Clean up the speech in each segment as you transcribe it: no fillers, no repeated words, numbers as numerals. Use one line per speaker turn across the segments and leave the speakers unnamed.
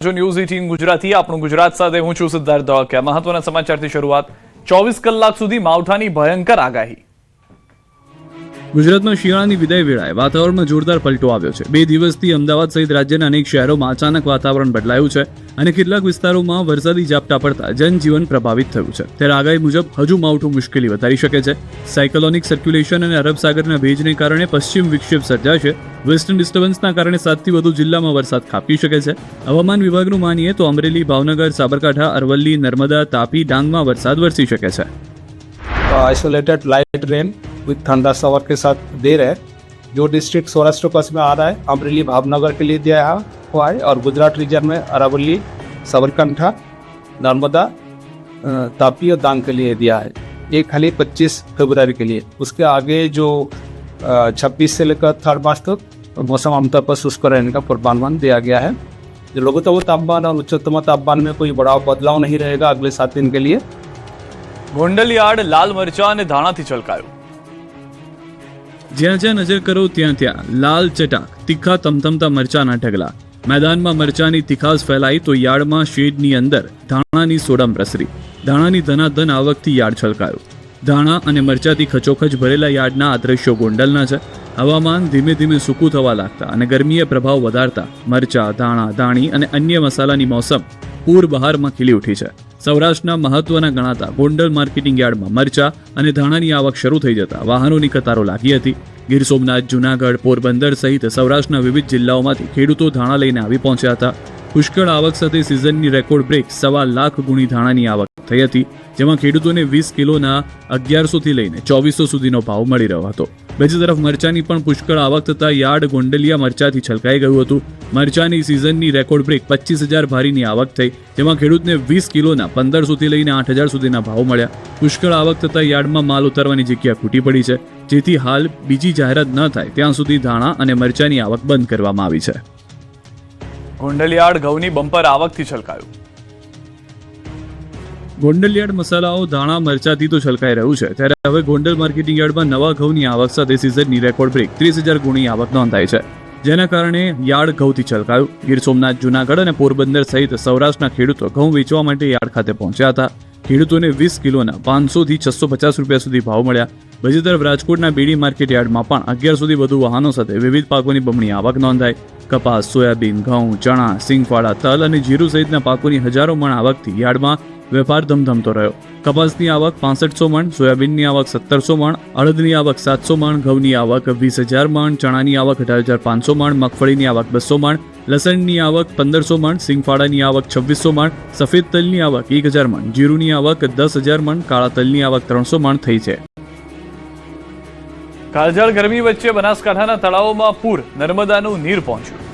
જો ન્યૂઝ 18 ગુજરાતી આપણું ગુજરાત સાથે હું છું સિદ્ધાર્થ ધોળકિયા। મહત્વના સમાચારથી શરૂઆત। 24 કલાક સુધી માવઠાની ભયંકર આગાહી।
ગુજરાતમાં શિયાળાની વિદાય વેળાએ વાતાવરણમાં જોરદાર પલટો આવ્યો છે। 2 દિવસથી અમદાવાદ સહિત રાજ્યના અનેક શહેરોમાં અચાનક વાતાવરણ બદલાયું છે અને કેટલાક વિસ્તારોમાં વરસાદી ઝાપટા પડતા જનજીવન પ્રભાવિત થયું છે। ત્યારે આગાહી મુજબ હજુ માવઠું મુશ્કેલી વધારી શકે છે। સાયક્લોનિક સર્ક્યુલેશન અને અરબ સાગરના ભેજને કારણે પશ્ચિમ વિક્ષેપ સર્જાશે। વેસ્ટર્ન ડિસ્ટર્બન્સના કારણે 7થી વધુ જિલ્લામાં વરસાદ ખાબકી શકે છે। હવામાન વિભાગનું માનીએ તો અમરેલી, ભાવનગર, સાબરકાંઠા, અરવલ્લી, નર્મદા, તાપી, ડાંગમાં વરસાદ વરસી શકે છે।
Isolated light rain with thunder shower के साथ दे रहे हैं। जो डिस्ट्रिक्ट सौराष्ट्र कच्छ में आ रहा है, अमरेली, भावनगर के लिए दिया हुआ है और गुजरात रीजन में अरावली, साबरकांठा, नर्मदा, तापी और डांग के लिए दिया है। ये खाली 25 फरवरी के लिए। उसके आगे जो 26 से लेकर 3 मार्च तक मौसम आमतौर पर शुष्क रहने का पूर्वानुमान दिया गया है। जो लघुत्तम तापमान और उच्चतम तापमान में कोई बड़ा बदलाव नहीं रहेगा अगले 7 दिन के लिए।
ગોંડલ યાર્ડ લાલ મરચા અને ધાણાથી છલકાયું।
જ્યાં જ્યાં નજર કરો ત્યાં ત્યાં લાલ ચટાક તીખા તમતમતા મરચાના ઢગલા। મેદાનમાં મરચાની તીખાશ ફેલાઈ તો યાર્ડમાં શેડની અંદર ધાણાની સોડમ પ્રસરી। ધાણાની ધનાધન આવકથી યાર્ડ છલકાયું। ધાણા અને મરચાથી ખચોખચ ભરેલા યાર્ડના આ દ્રશ્યો ગોંડલના છે। હવામાન ધીમે ધીમે સૂકું થવા લાગતા અને ગરમીએ પ્રભાવ વધારતા મરચા, ધાણા, ધાણી અને અન્ય મસાલાની મોસમ પૂર બહારમાં ખીલી ઉઠી છે। સૌરાષ્ટ્રના મહત્વના ગણાતા ગોંડલ માર્કેટિંગ યાર્ડમાં મરચા અને ધાણાની આવક શરૂ થઈ જતા વાહનોની કતારો લાગી હતી। ગીર સોમનાથ, જૂનાગઢ, પોરબંદર સહિત સૌરાષ્ટ્રના વિવિધ જિલ્લાઓમાંથી ખેડૂતો ધાણા લઈને આવી પહોંચ્યા હતા। પુષ્કળ આવક સાથે સિઝનની રેકોર્ડ બ્રેક 1.25 લાખ ગુણી ધાણાની આવક થઈ હતી, જેમાં ખેડૂતોને 20 કિલોના 1100 થી લઈને 2400 સુધીનો ભાવ મળી રહ્યો હતો। બીજી તરફ મરચાની પણ પુષ્કળ આવક થતા યાર્ડ ગોંડલિયા મરચાથી છલકાઈ ગયું હતું। મરચાની સિઝનની રેકોર્ડ બ્રેક 25,000 ભારીની આવક થઈ, જેમાં ખેડૂતને 20 કિલોના 1500 થી લઈને 8000 સુધીના ભાવ મળ્યા। પુષ્કળ આવક થતા યાર્ડમાં માલ ઉતારવાની જગ્યા ખૂટી પડી છે, જેથી હાલ બીજી જાહેરાત ન થાય ત્યાં સુધી ધાણા અને મરચાની આવક બંધ કરવામાં આવી છે।
ગોંડલ યાર્ડ ઘઉંની બમ્પર આવકથી છલકાયું।
ગોંડલ યાર્ડ મસાલાઓ ધાણા મરચાથી તો છલકાઈ રહ્યું છે, ત્યારે હવે ગોંડલ માર્કેટિંગ યાર્ડમાં નવા ઘઉંની આવક સાથે સિઝનની રેકોર્ડ બ્રેક 30,000 ગુણી આવક નોંધાઈ છે, જેના કારણે યાર્ડ ઘઉંથી છલકાયું। ગીર સોમનાથ, જૂનાગઢ અને પોરબંદર સહિત સૌરાષ્ટ્રના ખેડૂતો ઘઉં વેચવા માટે યાર્ડ ખાતે પહોંચ્યા હતા। ખેડૂતોને 20 કિલોના 500 થી 650 રૂપિયા સુધી ભાવ મળ્યા। બીજી તરફ રાજકોટના બેડી માર્કેટ યાર્ડમાં પણ 1100 થી વધુ વાહનો સાથે વિવિધ પાકોની બમણી આવક નોંધાઈ। કપાસ, સોયાબીન, ઘઉં, ચણા, સિંગફાળા, તલ અને જીરું સહિતના પાકોની હજારો મણ આવકથી યાર્ડમાં વેપાર ધમધમતો રહ્યો। કપાસની આવક 6500 મણ, સોયાબીનની આવક 1700 મણ, અડદની આવક 700 મણ, ઘઉંની આવક 20,000 મણ, ચણાની આવક 18,500 મણ, મગફળીની આવક 200 મણ, લસણની આવક 1500 મણ, સિંગફાળાની આવક 2600 મણ, સફેદ તલની આવક 1000 મણ, જીરુની આવક 10,000 મણ, કાળા તલની આવક 300 મણ થઈ છે।
કાળઝાળ ગરમી વચ્ચે બનાસકાંઠાના તળાવોમાં પૂર, નર્મદાનું નીર પહોંચ્યું।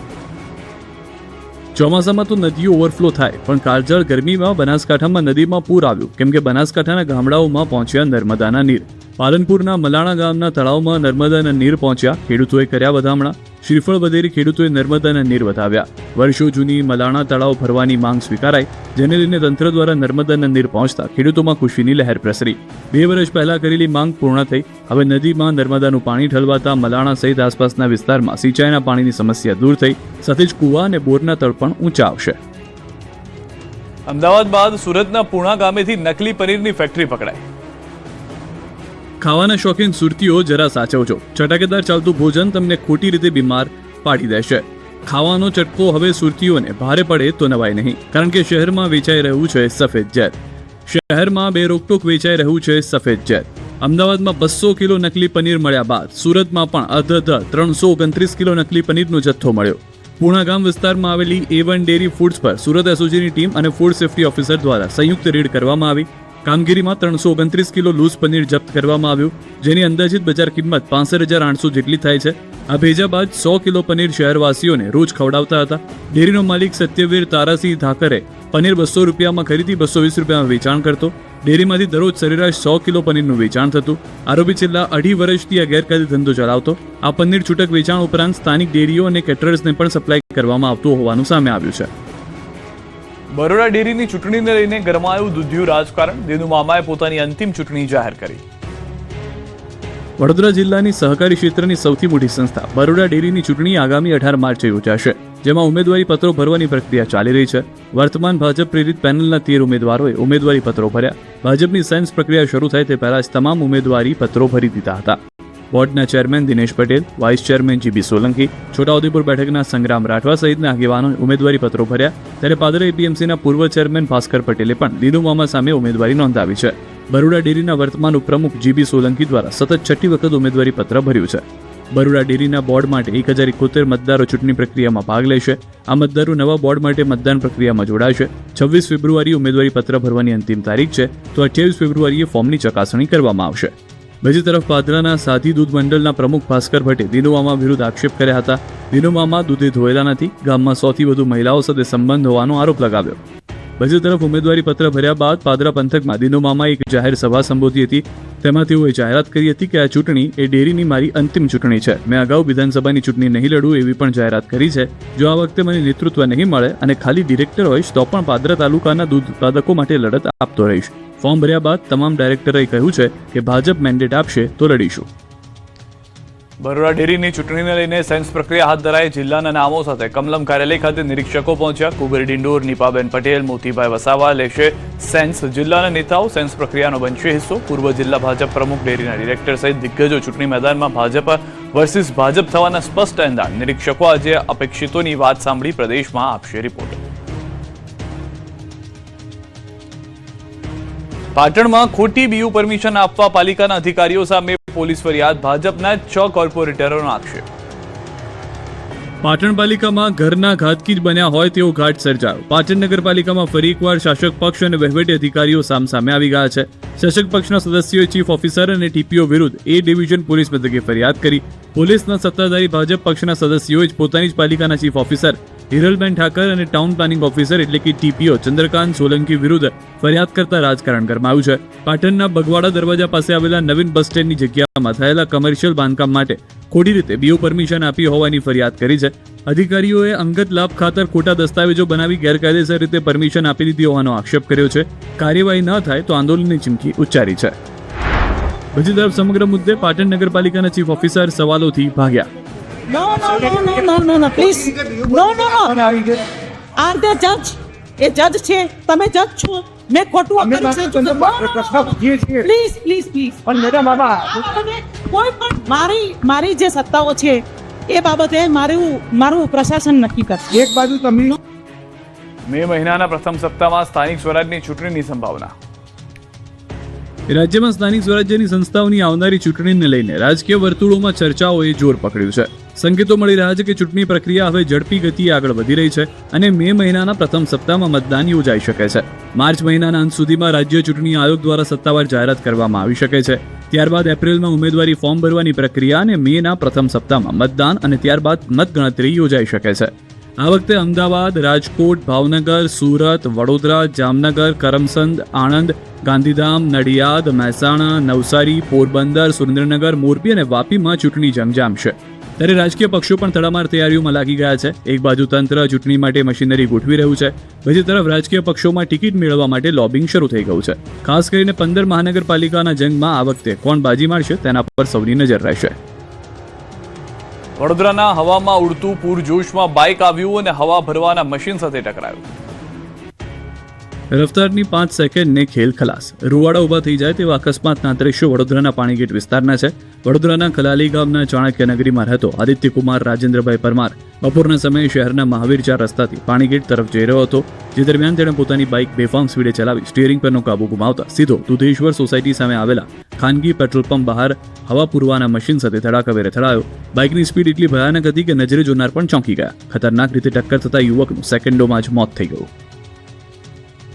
ચોમાસામાં તો નદીઓ ઓવરફ્લો થાય, પણ કાળઝાળ ગરમીમાં બનાસકાંઠામાં નદીમાં પૂર આવ્યું, કેમ કે બનાસકાંઠાના ગામડાઓમાં પહોંચ્યા નર્મદાના નીર। પાલનપુરના મલાણા ગામના તળાવમાં નર્મદાના નીર પહોંચ્યા, ખેડૂતોએ કર્યા વધામણા। શ્રીફળ વધેરી ખેડૂતોએ નર્મદાના નીર વધાવ્યા। વર્ષો જૂની મલાણા તળાવ ભરવાની માંગ સ્વીકારાઈ, જેને લઈને તંત્ર દ્વારા નર્મદાના નીર પહોંચતા ખેડૂતોમાં ખુશીની લહેર પ્રસરી। 2 વર્ષ પહેલા કરેલી માંગ પૂર્ણ થઈ। હવે નદીમાં નર્મદાનું પાણી ઠલવાતા મલાણા સહિત આસપાસના વિસ્તારમાં સિંચાઈના પાણીની સમસ્યા દૂર થઈ, સાથે જ કુવા અને બોરના તળ પણ ઊંચા આવશે।
અમદાવાદ બાદ સુરતના પૂણા ગામેથી નકલી પનીરની ફેક્ટરી પકડાઈ।
ખાવાના શોખીન સુરતીઓ જરા સાચવજો, ચટાકેદાર ચાલતું ભોજન તમને ખોટી રીતે બીમાર પાડી દેશે। ખાવાનો ચટકો હવે સુરતીઓને ભારે પડે તો નવાય નહીં, કારણ કે શહેરમાં વેચાઈ રહ્યું છે સફેદ ઝેર। શહેરમાં બેરોકટોક વેચાઈ રહ્યું છે સફેદ ઝેર। અમદાવાદમાં 200 કિલો નકલી પનીર મળ્યા બાદ સુરતમાં પણ અધધ 329 કિલો નકલી પનીરનો જથ્થો મળ્યો। પૂણા ગામ વિસ્તારમાં આવેલી A1 ડેરી ફૂડ્સ પર સુરત એસઓજીની ટીમ અને ફૂડ સેફ્ટી ઓફિસર દ્વારા સંયુક્ત રેડ કરવામાં આવી। કામગીરીમાં 329 કિલો લૂઝ પનીર જપ્ત કરવામાં આવ્યું, જેની અંદાજિત બજાર કિંમત 65,800 જેટલી થાય છે। આ ભેજા બાદ 100 કિલો પનીર શહેરવાસીઓને રોજ ખવડાવતા હતા। ડેરીનો માલિક સત્યવીર તારાસિંહ ધાકરે પનીર 200 રૂપિયામાં ખરીદી 220 રૂપિયામાં વેચાણ કરતો। ડેરીમાંથી દરરોજ સરેરાશ 100 કિલો પનીરનું વેચાણ થતું। આરોપી છેલ્લા 2.5 વર્ષથી આ ગેરકાયદે ધંધો ચલાવતો। આ પનીર છૂટક વેચાણ ઉપરાંત સ્થાનિક ડેરીઓ અને કેટરર્સને પણ સપ્લાય કરવામાં આવતું હોવાનું સામે આવ્યું છે।
બરોડા ડેરીની ચૂંટણીને લઈને ગરમાયું દૂધિયું રાજકારણ। દેનુ મામાએ પોતાની અંતિમ ચૂંટણી જાહેર કરી।
વડોદરા જિલ્લાની સહકારી ક્ષેત્રની સૌથી મોટી સંસ્થા બરોડા ડેરીની ચૂંટણી આગામી 18 માર્ચે યોજાશે, જેમાં ઉમેદવારી પત્રો ભરવાની પ્રક્રિયા ચાલી રહી છે. વર્તમાન ભાજપ પ્રેરિત પેનલના 13 ઉમેદવારોએ ઉમેદવારી પત્રો ભર્યા. ભાજપની સેન્સ પ્રક્રિયા શરૂ થાય તે પહેલા જ તમામ ઉમેદવારી પત્રો ભરી દીધા હતા. બોર્ડના chairman Dinesh Patel, vice chairman G B Solanki, Chhota Udepur બેઠકના સંગ્રામ રાઠવા સહિતના આગેવાનોએ ઉમેદવારી પત્રો ભર્યા. ત્યારે પાદરા એપીએમસીના પૂર્વ ચેરમેન ભાસ્કર પટેલે પણ દીનુ મામા સામે ઉમેદવારી નોંધાવી છે. બરોડા ડેરીના વર્તમાન ઉપપ્રમુખ જીબી સોલંકી દ્વારા સતત 6ઠી વખત ઉમેદવારી પત્ર ભર્યું છે. બરોડા ડેરીના બોર્ડ માટે 1071 મતદારો ચૂંટણી પ્રક્રિયામાં ભાગ લેશે. આ મતદારો નવા બોર્ડ માટે મતદાન પ્રક્રિયામાં જોડાશે. 26 ફેબ્રુઆરીએ ઉમેદવારી પત્ર ભરવાની અંતિમ તારીખ છે, તો 28 ફેબ્રુઆરીએ ફોર્મની ચકાસણી કરવામાં આવશે. બીજી તરફ પાદરાના સાથી દૂધ મંડળના પ્રમુખ ભાસ્કર ભટ્ટે દીનુ મામા વિરુદ્ધ આક્ષેપ કર્યા હતા. દીનુ મામા દૂધે ધોયેલા નથી, ગામમાં 100થી વધુ મહિલાઓ સાથે સંબંધ હોવાનો આરોપ લગાવ્યો. બીજી તરફ ઉમેદવારી પત્ર ભર્યા બાદ પાદરા પંથકમાં દીનુ મામાએ એક જાહેર સભા સંબોધી હતી. તેમાં તેઓએ જાહેરાત કરી હતી કે આ ચૂંટણી એ ડેરીની મારી અંતિમ ચૂંટણી છે. મેં અગાઉ વિધાનસભાની ચૂંટણી નહીં લડું એવી પણ જાહેરાત કરી છે. જો આ વખતે મને નેતૃત્વ નહીં મળે અને ખાલી ડિરેક્ટર હોઈશ તો પણ પાદરા તાલુકાના દૂધ ઉત્પાદકો માટે લડત આપતો રહીશ. ફોર્મ ભર્યા બાદ તમામ ડાયરેક્ટરોએ કહ્યું છે કે ભાજપ મેન્ડેટ આપશે તો લડીશું.
બરોડા ડેરીની ચૂંટણીને લઈને સેન્સ પ્રક્રિયા હાથ ધરાઈ. જિલ્લાના નામો સાથે કમલમ કાર્યાલય ખાતે નિરીક્ષકો પહોંચ્યા. કુબેર ડિંડોર, નીપાબેન પટેલ, મોતીભાઈ વસાવા લેશે સેન્સ. જિલ્લાના નેતાઓ સેન્સ પ્રક્રિયાનો બનશે હિસ્સો. પૂર્વ જિલ્લા ભાજપ પ્રમુખ, ડેરીના ડિરેક્ટર સહિત દિગ્ગજો ચૂંટણી મેદાનમાં ભાજપ વર્સિસ ભાજપ થવાના સ્પષ્ટ એંધાણ. નિરીક્ષકો આજે અપેક્ષિતોની વાત સાંભળી પ્રદેશમાં આપશે રિપોર્ટ. પાટણમાં ખોટી બીયુ પરમિશન આપવા પાલિકાના અધિકારીઓ સામે પોલીસ ફરિયાદ. ભાજપના 6 કોર્પોરેટરોનો આક્ષેપ.
પાટણ પાલિકામાં ઘરના ઘાતકી જ બન્યા હોય તેવો ઘાટ સર્જાયો. પાટણ નગરપાલિકામાં ફરી એકવાર શાસક પક્ષ અને વહીવટી અધિકારીઓ સામે આવી ગયા છે. શાસક પક્ષના સદસ્યોએ ચીફ ઓફિસર અને ટીપીઓ વિરુદ્ધ એ ડિવિઝન પોલીસ મથકે ફરિયાદ કરી. પોલીસના સત્તાધારી ભાજપ પક્ષના સદસ્યોએ જ પોતાની જ પાલિકાના ચીફ ઓફિસર હિરલબેન ઠાકર અને ટાઉન પ્લાનિંગ ઓફિસર એટલે કે ટીપીઓ ચંદ્રકાંત સોલંકી વિરુદ્ધ ફરિયાદ કરતા રાજકારણ ગરમાયું છે. પાટણના બગવાડા દરવાજા પાસે આવેલા નવીન બસ સ્ટેન્ડની જગ્યામાં થયેલા કમર્શિયલ બાંધકામ માટે ખોટી રીતે બીયુ પરમિશન આપી હોવાની ફરિયાદ કરી છે. અધિકારીઓએ અંગત લાભ ખાતર ખોટા દસ્તાવેજો બનાવી ગેરકાયદેસર રીતે પરમિશન આપી દીધી હોવાનો આક્ષેપ કર્યો છે. કાર્યવાહી ન થાય તો આંદોલનની ચીમકી ઉચ્ચારી છે. બીજી તરફ સમગ્ર મુદ્દે પાટણ નગરપાલિકાના ચીફ ઓફિસર સવાલોથી ભાગ્યા.
No, please. No. Are they judge? એ જજ છે, તમે જજ છો. મેં ખોટું કર્યું છે. પ્લીઝ.
પણ મેડમ આમાં
કોઈ પણ મારી જે સત્તાઓ છે એ બાબતે મારું પ્રશાસન નક્કી કરશે.
એક બાજુ તમે
મે મહિનાના પ્રથમ સપ્તાહમાં સ્થાનિક સ્વરાજની ચૂંટણીની સંભાવના.
રાજ્યમાં સ્થાનિક સ્વરાજ્યની સંસ્થાઓની આવનારી ચૂંટણીને લઈને રાજકીય વર્તુળોમાં ચર્ચાઓએ જોર પકડ્યું છે. સંકેતો મળી રહ્યા છે કે ચૂંટણી પ્રક્રિયા હવે ઝડપી ગતિએ આગળ વધી રહી છે અને મે મહિનાના પ્રથમ સપ્તાહમાં મતદાન યોજાઈ શકે છે. માર્ચ મહિનાના અંત સુધીમાં રાજ્ય ચૂંટણી આયોગ દ્વારા સત્તાવાર જાહેરાત કરવામાં આવી શકે છે. ત્યારબાદ એપ્રિલમાં ઉમેદવારી ફોર્મ ભરવાની પ્રક્રિયા અને મેના પ્રથમ સપ્તાહમાં મતદાન અને ત્યારબાદ મતગણતરી યોજાઈ શકે છે. આ વખતે અમદાવાદ, રાજકોટ, ભાવનગર, સુરત, વડોદરા, જામનગર, કરમસદ, આણંદ, ગાંધીધામ, નડિયાદ, મહેસાણા, નવસારી, પોરબંદર, સુરેન્દ્રનગર, મોરબી અને વાપીમાં ચૂંટણી જંગ જામશે. ત્યારે રાજકીય પક્ષો પણ તડામાર તૈયારીઓમાં લાગી ગયા છે. એક બાજુ તંત્ર ચૂંટણી માટે મશીનરી ગોઠવી રહ્યું છે, બીજી તરફ રાજકીય પક્ષોમાં ટિકિટ મેળવવા માટે લોબિંગ શરૂ થઈ ગયું છે. ખાસ કરીને 15 મહાનગરપાલિકાના જંગમાં આ વખતે કોણ બાજી મારશે તેના પર સૌની નજર રહેશે.
વડોદરાના હવામાં ઉડતું પૂરજોશમાં બાઇક આવ્યું અને હવા ભરવાના મશીન સાથે ટકરાયું.
રફતારની 5 સેકન્ડને ખેલ ખલાસ. રૂવાડા ઊભા થઈ જાય તેવા અકસ્માતના દ્રશ્યો વડોદરાના પાણીગેટ વિસ્તારના છે. વડોદરાના ખલાલી ગામના ચાણક્યનગરીમાં રહેતો આદિત્યકુમાર રાજેન્દ્રભાઈ પરમાર બપોરના સમયે શહેરના મહાવીર 4 રસ્તાથી પાણીગેટ તરફ જઈ રહ્યો હતો. જે દરમિયાન તેણે પોતાની બાઇક બેફામ સ્પીડે ચલાવી સ્ટીયરિંગ પરનો કાબુ ગુમાવતા સીધો દુધેશ્વર સોસાયટી સામે આવેલા ખાનગી પેટ્રોલ પંપ બહાર હવા પૂરવાના મશીન સાથે ધડાકાભેર અથડાયો. બાઇકની સ્પીડ એટલી ભયાનક હતી કે નજરે જોનાર પણ ચોંકી ગયા. ખતરનાક રીતે ટક્કર થતા યુવકનું સેકન્ડોમાં જ મોત થઈ ગયું.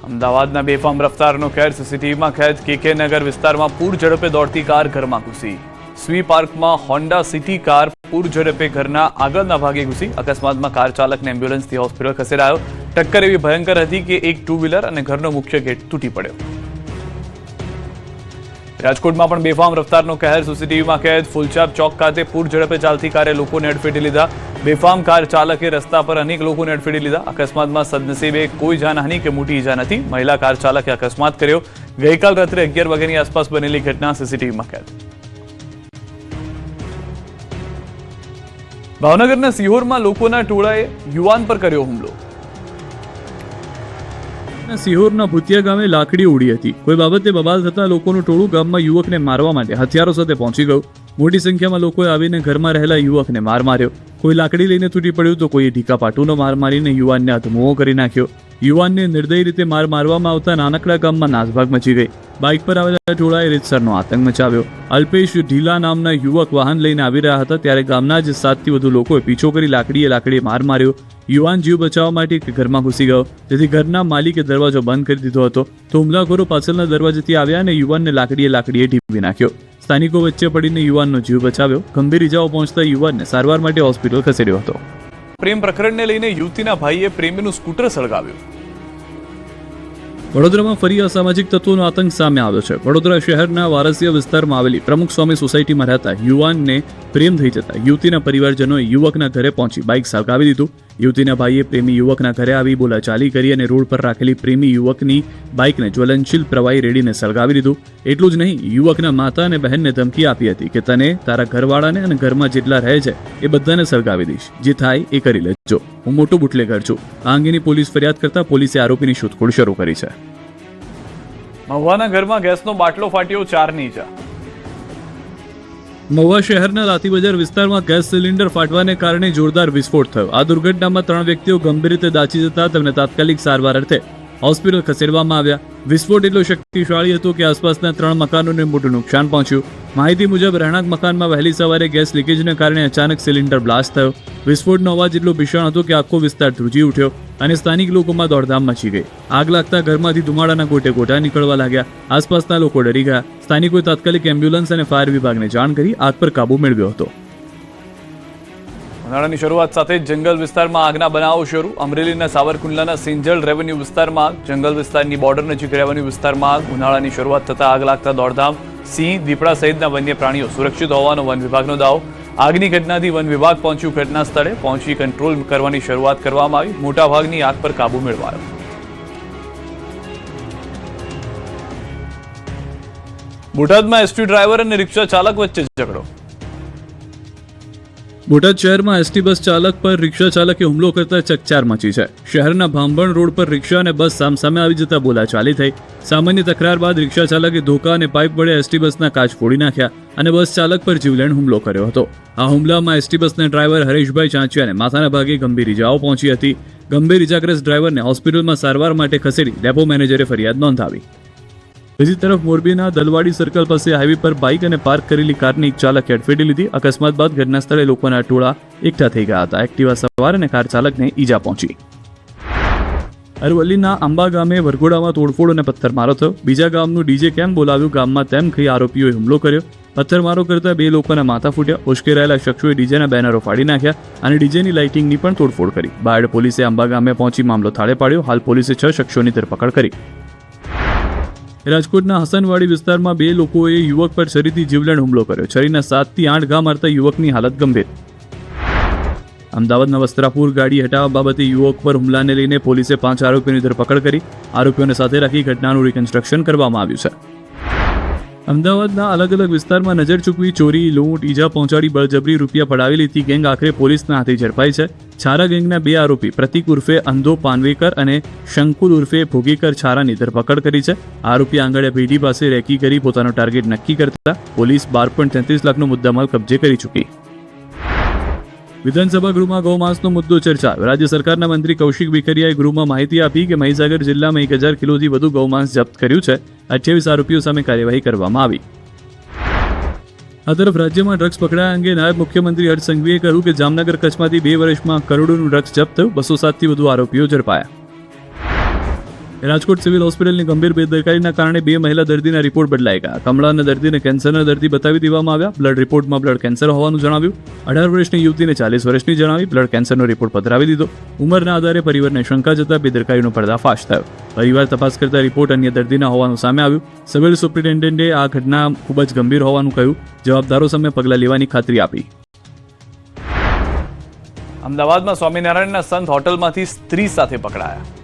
અમદાવાદના બેફામ રફતારનો ખેર સીસીટીવીમાં કેદ. કેકે નગર વિસ્તારમાં પૂર ઝડપે દોડતી કાર ઘરમાં ઘૂસી. સ્વી પાર્કમાં હોન્ડા સિટી કાર પૂર ઝડપે ઘરના આગળના ભાગે ઘૂસી. અકસ્માતમાં કાર ચાલકને એમ્બ્યુલન્સથી હોસ્પિટલ ખસેડાયો. ટક્કર એવી ભયંકર હતી કે એક 2 વ્હીલર અને ઘરનો મુખ્ય ગેટ તૂટી પડ્યો. રાજકોટમાં પણ બેફામ રફતારનો કહેર સીસીટીવીમાં કેદ. ફૂલચાપ ચોક ખાતે પૂર ઝડપે ચાલતી કારે લોકોને અડફેટી લીધા. બેફામ કાર ચાલકે રસ્તા પર અનેક લોકોને અડફેટી લીધા. અકસ્માતમાં સદનસીબે કોઈ જાનહાનિ કે મોટી ઈજા નથી. મહિલા કાર ચાલકે અકસ્માત કર્યો. ગઈકાલ રાત્રે 11 વાગ્યાની આસપાસ બનેલી ઘટના સીસીટીવીમાં કેદ. ભાવનગરના સિહોરમાં લોકોના ટોળાએ યુવાન પર કર્યો હુમલો.
સિહોરના ભૂતિયા ગામે લાકડી ઉડી હતી. કોઈ બાબતે બબાલ થતા લોકોનું ટોળું ગામમાં યુવકને મારવા માટે હથિયારો સાથે પહોંચી ગયું. મોટી સંખ્યામાં લોકોએ આવીને ઘરમાં રહેલા યુવકને માર માર્યો. કોઈ લાકડી લઈને તૂટી પડ્યું તો કોઈએ ઢીકા પાટુનો માર મારીને યુવાનને અધમોહો કરી નાખ્યો. યુવાનને નિર્દયી રીતે માર મારવામાં આવતા નાનકડા ગામમાં નાસભાગ મચી ગઈ. બાઇક પર આવેલા ટોળાએ રીતસરનો આતંક મચાવ્યો. અલ્પેશ ઢીલા નામના યુવક વાહન લઈને આવી રહ્યા હતા ત્યારે ગામના જ 7થી વધુ લોકોએ પીછો કરી લાકડીએ માર માર્યો. યુવાન જીવ બચાવવા માટે ઘરમાં ઘૂસી ગયો, જેથી ઘરના માલિકે દરવાજો બંધ કરી દીધો હતો તો હુમલાખોરો પાછળના દરવાજેથી આવ્યા અને યુવાનને લાકડીએ ઢીબી નાખ્યો. સ્થાનિકો વચ્ચે પડીને યુવાનનો જીવ બચાવ્યો. ગંભીર ઇજાઓ પહોંચતા યુવાનને સારવાર માટે હોસ્પિટલ ખસેડ્યો હતો.
પ્રેમ પ્રકરણને લઈને યુવતીના ભાઈએ પ્રેમીનું સ્કૂટર સળગાવ્યું.
વડોદરામાં ફરી અસામાજિક તત્વોનો આતંક સામે આવ્યો છે. વડોદરા શહેરના વારસિયા વિસ્તારમાં આવેલી પ્રમુખ સ્વામી સોસાયટીમાં રહેતા યુવાનને પ્રેમ થઈ જતા યુવતીના પરિવારજનોએ યુવકના ઘરે પહોંચી બાઇક સળગાવી દીધું. યુવતીના ભાઈએ પ્રેમી યુવકના ઘરે આવી બોલાચાલી કરી અને રોડ પર રાખેલી પ્રેમી યુવકની બાઇકને જ્વલનશીલ પ્રવાહી રેડીને સળગાવી દીધું. એટલું જ નહીં, યુવકના માતા અને બહેનને ધમકી આપી હતી કે તને, તારા ઘરવાળાને અને ઘરમાં જેટલા રહે છે એ બધાને સળગાવી દઈશ, જે થાય એ કરી લેજો, હું મોટો બુટલેગર છું. આ અંગેની પોલીસ ફરિયાદ કરતા પોલીસે આરોપીની શોધખોળ શરૂ કરી છે.
મહુવાના ઘરમાં ગેસનો બાટલો ફાટ્યો, 4ની ઈજા.
મહુવા શહેરના લાતી બજાર વિસ્તારમાં ગેસ સિલિન્ડર ફાટવાને કારણે જોરદાર વિસ્ફોટ થયો. આ દુર્ઘટનામાં 3 વ્યક્તિઓ ગંભીર રીતે દાઝી જતા તેમને તાત્કાલિક સારવાર અર્થે હોસ્પિટલ ખસેડવામાં આવ્યા. વિસ્ફોટ એટલો શક્તિશાળી હતો કે આસપાસના 3 મકાનોને મોટું નુકસાન પહોંચ્યું. માહિતી મુજબ રહેણાંક મકાનમાં વહેલી સવારે ગેસ લીકેજને કારણે અચાનક સિલિન્ડર બ્લાસ્ટ થયો. વિસ્ફોટનો અવાજ એટલો ભીષણ હતો કે આખો વિસ્તાર ધ્રુજી ઉઠ્યો અને સ્થાનિક લોકોમાં દોડધામ મચી ગઈ. આગ લાગતા ઘરમાંથી ધુમાડાના ગોટા નીકળવા લાગ્યા. આસપાસના લોકો ડરી ગયા. સ્થાનિકોએ તાત્કાલિક એમ્બ્યુલન્સ અને ફાયર વિભાગને જાણ કરી આગ પર કાબુ મેળવ્યો હતો.
ઉનાળાની શરૂઆત સાથે જ જંગલ વિસ્તારમાં આગના બનાવો શરૂ. અમરેલીના સાવરકુંડલાના સિંજલ રેવન્યુ વિસ્તારમાં આગ. જંગલ વિસ્તારની બોર્ડર નજીક રેવન્યુ વિસ્તારમાં આગ. ઉનાળાની શરૂઆત થતાં આગ લાગતા દોડધામ. સિંહ, દીપડા સહિતના વન્ય પ્રાણીઓ સુરક્ષિત હોવાનો વન વિભાગનો દાવો. આગની ઘટનાથી વન વિભાગ પહોંચ્યું ઘટના સ્થળે. પહોંચી કંટ્રોલ કરવાની શરૂઆત કરવામાં આવી. મોટાભાગની આગ પર કાબુ મેળવાયો. બોટાદમાં એસટી ડ્રાઈવર અને રિક્ષા ચાલક વચ્ચે ઝઘડો.
બોટાદ શહેરમાં એસટી બસ ચાલક પર રિક્ષા ચાલકે હુમલો કરતા ચકચાર મચી છે. શહેરના ભાંભણ રોડ પર રિક્ષા અને બસ સામસામે આવી જતા બોલાચાલી થઈ. સામાન્ય તકરાર બાદ રિક્ષા ચાલકે ધોકા અને પાઇપ વડે એસટી બસના કાચ ફોડી નાખ્યા અને બસ ચાલક પર જીવલેણ હુમલો કર્યો હતો. આ હુમલામાં એસટી બસના ડ્રાઈવર હરેશભાઈ ચાંચિયાને માથાના ભાગે ગંભીર ઇજાઓ પહોંચી હતી. ગંભીર ઇજાગ્રસ્ત ડ્રાઈવરને હોસ્પિટલમાં સારવાર માટે ખસેડી ડેપો મેનેજરે ફરિયાદ નોંધાવી. બીજી તરફ મોરબીના દલવાડી સર્કલ પાસે હાઈવે પર બાઇક અને પાર્ક કરેલી કારની એક ચાલકે અડફેટી લીધી. અકસ્માત બાદ ઘટના સ્થળે લોકોના ટોળા એકઠા થઈ ગયા હતા. એક્ટિવા સવાર અને કાર ચાલકને ઈજા પહોંચી. અરવલ્લીના આંબા ગામે વરઘોડામાં તોડફોડ અને પથ્થરમારો થયો. બીજા ગામનું ડીજે કેમ બોલાવ્યું ગામમાં તેમ કહી આરોપીઓએ હુમલો કર્યો. પથ્થરમારો કરતા 2 લોકોના માથા ફૂટ્યા. ઉશ્કેરાયેલા શખ્સોએ ડીજેના બેનરો ફાડી નાખ્યા અને ડીજેની લાઇટિંગની પણ તોડફોડ કરી. બાયડ પોલીસે આંબા ગામે પહોંચી મામલો થાળે પાડ્યો. હાલ પોલીસે 6 શખ્સોની ધરપકડ કરી. રાજકોટના હસનવાડી વિસ્તારમાં 2 લોકોએ યુવક પર છરીથી જીવલેણ હુમલો કર્યો. છરીના 7 થી 8 ઘા મારતા યુવકની હાલત ગંભીર. અમદાવાદના વસ્ત્રાપુર ગાડી હટાવવા બાબતે યુવક પર હુમલાને લઈને પોલીસે 5 આરોપીઓની ધરપકડ કરી. આરોપીઓને સાથે રાખી ઘટનાનું રિકન્સ્ટ્રક્શન કરવામાં આવ્યું છે. અમદાવાદના અલગ અલગ વિસ્તારમાં નજર ચૂકવી ચોરી, લૂંટ, ઈજા પહોંચાડી બળજબરી રૂપિયા પડાવી લીધી ગેંગ આખરે પોલીસના હાથે ઝડપાઈ છે. છારા ગેંગના 2 આરોપી પ્રતિક ઉર્ફે અંધો પાનવેકર અને શંકુલ ઉર્ફે ભોગીકર છારાની ધરપકડ કરી છે. આરોપી આંગળે પેઢી પાસે રેકી કરી પોતાનો ટાર્ગેટ નક્કી કરતા પોલીસ 12.33 લાખનો મુદ્દામાલ કબજે કરી ચૂકી. વિધાનસભા ગૃહમાં ગૌમાંસનો મુદ્દો ચર્ચાયો. રાજ્ય સરકારના મંત્રી કૌશિક વેકરિયાએ ગૃહમાં માહિતી આપી કે મહીસાગર જિલ્લામાં 1000 કિલોથી વધુ ગૌમાંસ જપ્ત કર્યું છે. 28 આરોપીઓ સામે કાર્યવાહી કરવામાં આવી. આ તરફ રાજ્યમાં ડ્રગ્સ પકડાયા અંગે નાયબ મુખ્યમંત્રી હર્ષ સંઘવીએ કહ્યું કે જામનગર કચ્છમાંથી 2 વર્ષમાં કરોડોનું ડ્રગ્સ જપ્ત થયું. 207થી વધુ આરોપીઓ ઝડપાયા. રાજકોટ સિવિલ હોસ્પિટલની ગંભીર બેદરકારીના કારણે 2 મહિલા દર્દીના રિપોર્ટ બદલાઈ ગયા. કમળાના દર્દીને કેન્સરના દર્દી બતાવી દેવામાં આવ્યા. બ્લડ રિપોર્ટમાં બ્લડ કેન્સર હોવાનું જણાવ્યું. 18 વર્ષની યુવતીને 40 વર્ષની જણાવી. બ્લડ કેન્સરનો રિપોર્ટ પધરાવી દીધો. ઉંમરના આધારે પરિવારને શંકા જતા બેદરકારીનો પર્દાફાશ થયો. પરિવાર તપાસ કરતા રિપોર્ટ અન્ય દર્દીના હોવાનું સામે આવ્યું. સિવિલ સુપ્રિન્ટેન્ડન્ટે આ ઘટના ખૂબ જ ગંભીર હોવાનું કહ્યું. જવાબદારો સામે પગલાં લેવાની ખાતરી આપી. અમદાવાદમાં સ્વામિનારાયણના સંત હોટલમાંથી સ્ત્રી સાથે પકડાયા.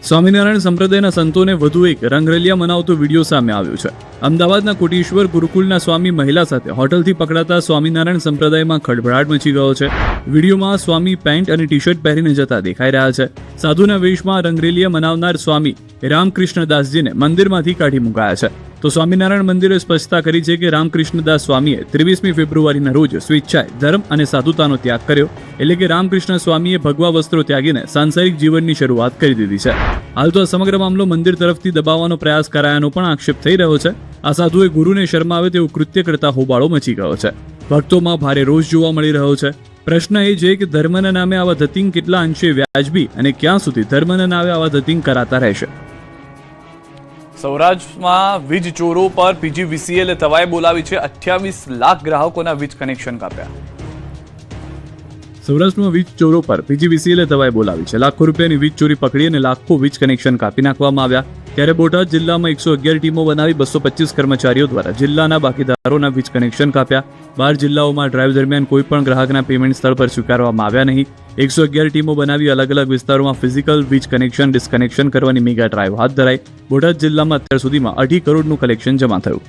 સ્વામિનારાયણ સંપ્રદાયના સંતોને વધુ એક રંગરેલિયા મનાવતો વિડીયો સામે આવ્યો છે. અમદાવાદના કોટેશ્વર ગુરુકુલના સ્વામી મહિલા સાથે હોટલથી પકડાતા સ્વામિનારાયણ સંપ્રદાયમાં ખળભળાટ મચી ગયો છે. વિડીયોમાં સ્વામી પેન્ટ અને ટી શર્ટ પહેરીને જતા દેખાઈ રહ્યા છે. સાધુના વેશમાં રંગરેલિયા મનાવનાર સ્વામી રામકૃષ્ણદાસજીને મંદિરમાંથી કાઢી મુકાયા છે. તો સ્વામિનારાયણ મંદિરે સ્પષ્ટતા કરી છે કે રામકૃષ્ણદાસ સ્વામીએ 23મી ફેબ્રુઆરીના રોજ સ્વેચ્છાએ ધર્મ અને સાધુતાનો ત્યાગ કર્યો, એટલે કે રામકૃષ્ણ સ્વામીએ ભગવા વસ્ત્રો ત્યાગીને સાંસારિક જીવનની શરૂઆત કરી દીધી છે. હાલ તો આ સમગ્ર મામલો મંદિર તરફથી દબાવવાનો પ્રયાસ કરાયાનો પણ આક્ષેપ થઈ રહ્યો છે. આ સાધુએ ગુરુને શરમાવે તેવું કૃત્ય કરતા હોબાળો મચી ગયો છે. ભક્તોમાં ભારે રોષ જોવા મળી રહ્યો છે. પ્રશ્ન એ છે કે ધર્મના નામે આવા ધતિંગ કેટલા અંશે વ્યાજબી અને ક્યાં સુધી ધર્મના નામે આવા ધતિંગ કરાતા રહેશે.
સૌરાષ્ટ્રમાં વીજ ચોરો પર પીજીવીસીએલે તવાઈ બોલાવી છે. 28 લાખ ગ્રાહકોના વીજ કનેક્શન કાપ્યા.
સૌરાષ્ટ્રમાં વીજ ચોરો પર પીજીવીસીએલે તવાઈ બોલાવી છે. લાખો રૂપિયાની વીજ ચોરી પકડી અને લાખો વીજ કનેક્શન કાપી નાખવામાં આવ્યા. ત્યારે બોટાદ જિલ્લામાં 111 ટીમો બનાવી 225 કર્મચારીઓ દ્વારા જિલ્લાના બાકીદારોના વીજ કનેક્શન કાપ્યા. 12 જિલ્લાઓમાં ડ્રાઈવ દરમિયાન કોઈ પણ ગ્રાહકના પેમેન્ટ સ્થળ પર સ્વીકારવામાં આવ્યા નહીં. 111 ટીમો બનાવી અલગ અલગ વિસ્તારોમાં ફિઝિકલ વીજ કનેક્શન ડિસ્કનેક્શન કરવાની મેગા ડ્રાઈવ હાથ ધરાઈ. બોટાદ જિલ્લામાં અત્યાર સુધીમાં 2.5 કરોડનું કલેક્શન જમા થયું.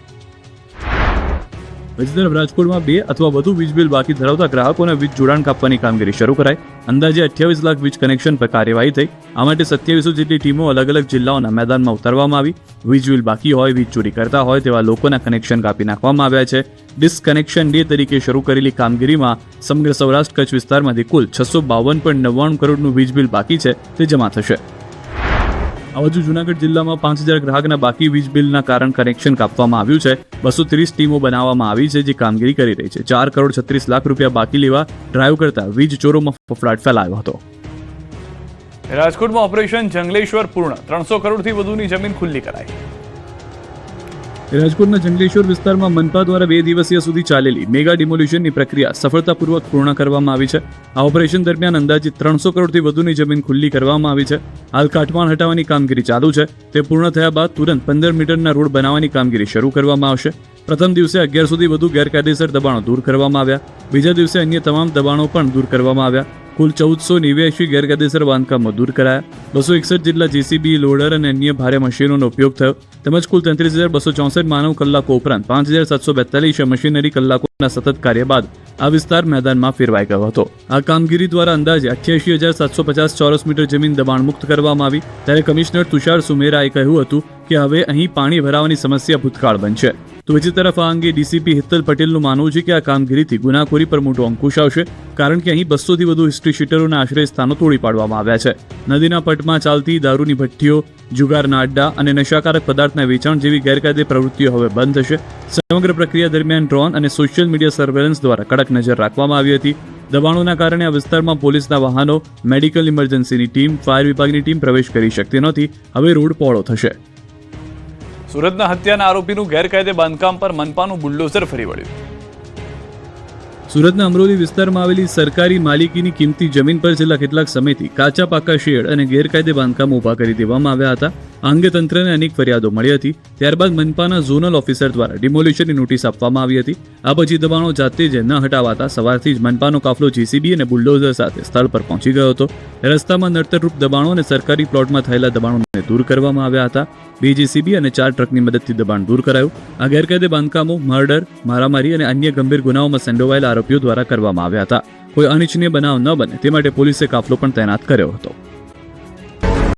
બીજી તરફ રાજકોટમાં 2 અથવા વધુ વીજ બિલ બાકી ધરાવતા ગ્રાહકોને વીજ જોડાણ કાપવાની કામગીરી શરૂ કરાઈ. અંદાજે 28 લાખ વીજ કનેક્શન પર કાર્યવાહી થઈ. આ માટે 2700 જેટલી ટીમો અલગ અલગ જિલ્લાઓના મેદાનમાં ઉતારવામાં આવી. વીજ બિલ બાકી હોય, વીજ ચોરી કરતા હોય તેવા લોકોના કનેક્શન કાપી નાખવામાં આવ્યા છે. ડિસ્કનેક્શન ડે તરીકે શરૂ કરેલી કામગીરીમાં સમગ્ર સૌરાષ્ટ્ર કચ્છ વિસ્તારમાંથી કુલ 652.99 કરોડનું વીજ બિલ બાકી છે તે જમા થશે. આ બાજુ જૂનાગઢ જિલ્લામાં 5000 ગ્રાહકના બાકી વીજ બિલના કારણ કનેક્શન કાપવામાં આવ્યું છે. 230 ટીમો બનાવવામાં આવી છે જે કામગીરી કરી રહી છે. 4 કરોડ 36 લાખ રૂપિયા બાકી લેવા ડ્રાઈવ કરતા વીજ ચોરોમાં ફફડાટ ફેલાયો હતો.
રાજકોટમાં ઓપરેશન જંગલેશ્વર પૂર્ણ. 300 કરોડથી વધુની જમીન ખુલ્લી કરાઈ.
રાજકોટના જંગલેશ્વર વિસ્તારમાં મનપા દ્વારા 2 દિવસીય સુધી ચાલેલી મેગા ડિમોલિશનની પ્રક્રિયા સફળતાપૂર્વક પૂર્ણ કરવામાં આવી છે. આ ઓપરેશન દરમિયાન અંદાજિત 300 કરોડથી વધુની જમીન ખુલ્લી કરવામાં આવી છે. હાલ કાટમાળ હટાવવાની કામગીરી ચાલુ છે. તે પૂર્ણ થયા બાદ તુરંત 15 મીટરના રોડ બનાવવાની કામગીરી શરૂ કરવામાં આવશે. પ્રથમ દિવસે 1100થી વધુ ગેરકાયદેસર દબાણો દૂર કરવામાં આવ્યા. બીજા દિવસે અન્ય તમામ દબાણો પણ દૂર કરવામાં આવ્યા. કુલ 1489 ગેરકાયદેસર બાંધકામો દૂર કરાયા. 261 જેટલા જેસીબી, લોડર અને અન્ય ભારે મશીનોનો ઉપયોગ થયો. તેમજ કુલ 33,264 માનવ કલાકો ઉપરાંત 5,742 મશીનરી કલાકોના સતત કાર્ય બાદ આ વિસ્તાર મેદાનમાં ફેરવાઈ ગયો હતો. આ કામગીરી દ્વારા અંદાજે 88,750 ચોરસ મીટર જમીન દબાણ મુક્ત કરવામાં આવી. ત્યારે કમિશનર તુષાર સુમેરાએ કહ્યું હતું કે હવે અહીં પાણી ભરાવાની સમસ્યા ભૂતકાળ બનશે. તો બીજી તરફ આ અંગે ડીસીપી હિત્તલ પટેલનું માનવું છે કે આ કામગીરીથી ગુનાખોરી પર મોટો અંકુશ આવશે, કારણ કે અહીં 200થી વધુ હિસ્ટ્રી શીટરોના આશ્રય સ્થાનો તોડી પાડવામાં આવ્યા છે. નદીના પટમાં ચાલતી દારૂની ભઠ્ઠીઓ, જુગારના અડ્ડા અને નશાકારક પદાર્થના વેચાણ જેવી ગેરકાયદે પ્રવૃત્તિઓ હવે બંધ થશે. સમગ્ર પ્રક્રિયા દરમિયાન ડ્રોન અને સોશિયલ મીડિયા સર્વેલન્સ દ્વારા કડક નજર રાખવામાં આવી હતી. દબાણોના કારણે આ વિસ્તારમાં પોલીસના વાહનો, મેડિકલ ઇમરજન્સીની ટીમ, ફાયર વિભાગની ટીમ પ્રવેશ કરી શકતી નહોતી. હવે રોડ પહોળો થશે.
સુરતના હત્યાના આરોપીનું ગેરકાયદે બાંધકામ પર મનપાનું બુલડોઝર ફરી વળ્યું.
સુરતના અમરોલી વિસ્તારમાં આવેલી સરકારી માલિકીની કિંમતી જમીન પર છેલ્લા કેટલાક સમયથી કાચા પાકા શેડ અને ગેરકાયદે બાંધકામ ઊભા કરી દેવામાં આવ્યા હતા. આ અંગે તંત્રને અનેક ફરિયાદો મળી હતી. ત્યારબાદ મનપાના ઝોનલ ઓફિસર દ્વારા ડિમોલિશનની નોટિસ આપવામાં આવી હતી. આ પછી દબાણો જાતે જ ન હટાવાતા સવારથી જ મનપાનો કાફલો જેસીબી અને બુલડોઝર સાથે સ્થળ પર પહોંચી ગયો હતો. રસ્તામાં નડતરરૂપ દબાણો અને સરકારી પ્લોટમાં થયેલા દબાણોને દૂર કરવામાં આવ્યા હતા. 2 જેસીબી અને 4 ટ્રકની મદદથી દબાણ દૂર કરાયું. આ ગેરકાયદે બાંધકામો મર્ડર, મારામારી અને અન્ય ગંભીર ગુનાઓમાં સંડોવાયેલા આરોપીઓ દ્વારા કરવામાં આવ્યા હતા. કોઈ અનિચ્છનીય બનાવ ન બને તે માટે પોલીસે કાફલો પણ તૈનાત કર્યો હતો.